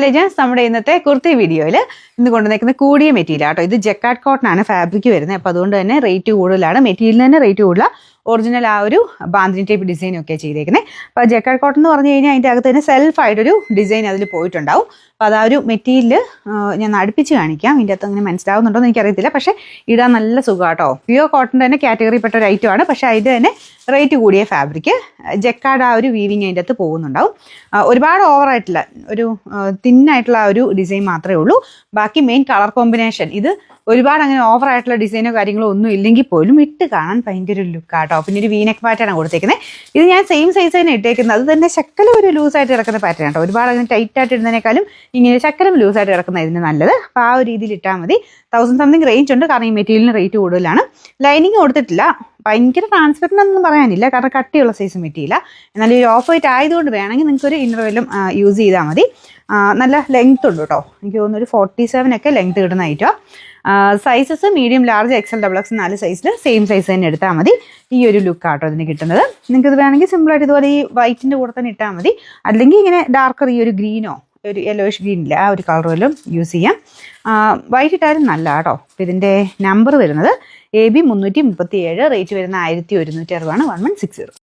Elegance നമ്മുടെ ഇന്നത്തെ കുർത്തി വീഡിയോയിൽ ഇന്ന് കൊണ്ടുവന്നിരിക്കുന്ന കൂടിയ മെറ്റീരിയൽ ആട്ടോ. ഇത് ജക്കാർഡ് കോട്ടൺ ആണ് ഫാബ്രിക് വരുന്നത്. അപ്പോൾ അതുകൊണ്ട് തന്നെ റേറ്റ് കൂടുതലാണ്. മെറ്റീരിയലിന് തന്നെ റേറ്റ് കൂടുതലാണ്. ഒറിജിനൽ ആ ഒരു ബാന്തിനി ടൈപ്പ് ഡിസൈനും ഒക്കെ ചെയ്തേക്കുന്നത്. അപ്പോൾ ജക്കാർഡ് കോട്ടൺ എന്ന് പറഞ്ഞു കഴിഞ്ഞാൽ അതിൻ്റെ അകത്ത് തന്നെ സെൽഫായിട്ടൊരു ഡിസൈൻ അതിൽ പോയിട്ടുണ്ടാവും. അപ്പോൾ അതാ ഒരു മെറ്റീരിയൽ ഞാൻ അടുപ്പിച്ച് കാണിക്കാം. ഇതിൻ്റെ അകത്ത് അങ്ങനെ മനസ്സിലാവുന്നുണ്ടോ എന്ന് എനിക്കറിയത്തില്ല. പക്ഷേ ഇടാൻ നല്ല സുഖമാട്ടോ. പ്യുവർ കോട്ടൺ തന്നെ കാറ്റഗറിപ്പെട്ട ഒരു ഐറ്റമാണ്. പക്ഷേ അതിൻ്റെ തന്നെ റേറ്റ് കൂടിയ ഫാബ്രിക്. ജക്കാർഡ് ആ ഒരു വീവിങ് അതിൻ്റെ അകത്ത് പോകുന്നുണ്ടാവും. ഒരുപാട് ഓവറായിട്ടില്ല, ഒരു തിന്നായിട്ടുള്ള ആ ഒരു ഡിസൈൻ മാത്രമേ ഉള്ളൂ. ബാക്കി മെയിൻ കളർ കോമ്പിനേഷൻ ഇത് ഒരുപാട് അങ്ങനെ ഓവറായിട്ടുള്ള ഡിസൈനോ കാര്യങ്ങളോ ഒന്നും ഇല്ലെങ്കിൽ പോലും ഇട്ട് കാണാൻ ഭയങ്കര ഒരു ലുക്കാട്ടോ. പിന്നെ ഒരു വീനെക്ക് പാറ്റേൺ കൊടുത്തേക്കുന്നത്. ഇത് ഞാൻ സെയിം സൈസ് തന്നെ ഇട്ടേക്കുന്നത്. അത് തന്നെ ശക്കലം ഒരു ലൂസായിട്ട് കിടക്കുന്ന പാറ്റേൺ കേട്ടോ. ഒരുപാട് അങ്ങനെ ടൈറ്റായിട്ട് ഇടുന്നതിനേക്കാളും ഇങ്ങനെ ശക്കലം ലൂസായിട്ട് കിടക്കുന്ന ഇതിന് നല്ലത്. അപ്പോൾ ആ ഒരു രീതിയിൽ ഇട്ടാൽ മതി. 1000 സംതിങ് റേഞ്ച് ഉണ്ട്. കാരണം ഈ മെറ്റീരിയലിന് റേറ്റ് കൂടുതലാണ്. ലൈനിങ് കൊടുത്തിട്ടില്ല. ഭയങ്കര ട്രാൻസ്പെറൻ്റ് ഒന്നും പറയാനില്ല, കാരണം കട്ടിയുള്ള സൈസ് മെറ്റീരിയല. എന്നാൽ ഈ ഓഫ് വൈറ്റ് ആയതുകൊണ്ട് വേണമെങ്കിൽ നിങ്ങൾക്കൊരു ഇന്നർവെല്ലും യൂസ് ചെയ്താൽ മതി. നല്ല ലെങ്ത് ഉണ്ട് കേട്ടോ. എനിക്ക് തോന്നുന്നു ഒരു 47 ഒക്കെ ലെങ്ത് കിട്ടുന്ന ഐറ്റമാണ്. Sizes medium, large, XL, XXL 4 സൈസിൽ സെയിം സൈസ് തന്നെ എടുത്താൽ മതി. ഈ ഒരു ലുക്കാട്ടോ ഇതിന് കിട്ടുന്നത്. നിങ്ങൾക്കിത് വേണമെങ്കിൽ സിമ്പിളായിട്ട് ഇതുപോലെ ഈ വൈറ്റിൻ്റെ കൂടെ തന്നെ ഇട്ടാൽ മതി. അല്ലെങ്കിൽ ഇങ്ങനെ ഡാർക്കർ ഈ ഒരു ഗ്രീനോ ഒരു യെല്ലോയിഷ് ഗ്രീനില്ല ആ ഒരു കളർ വല്ലതും യൂസ് ചെയ്യാം. വൈറ്റ് ഇട്ടാലും നല്ല കേട്ടോ. അപ്പോൾ ഇതിൻ്റെ നമ്പർ വരുന്നത് AB 337, റേറ്റ് വരുന്ന 1160 ആണ് 1160.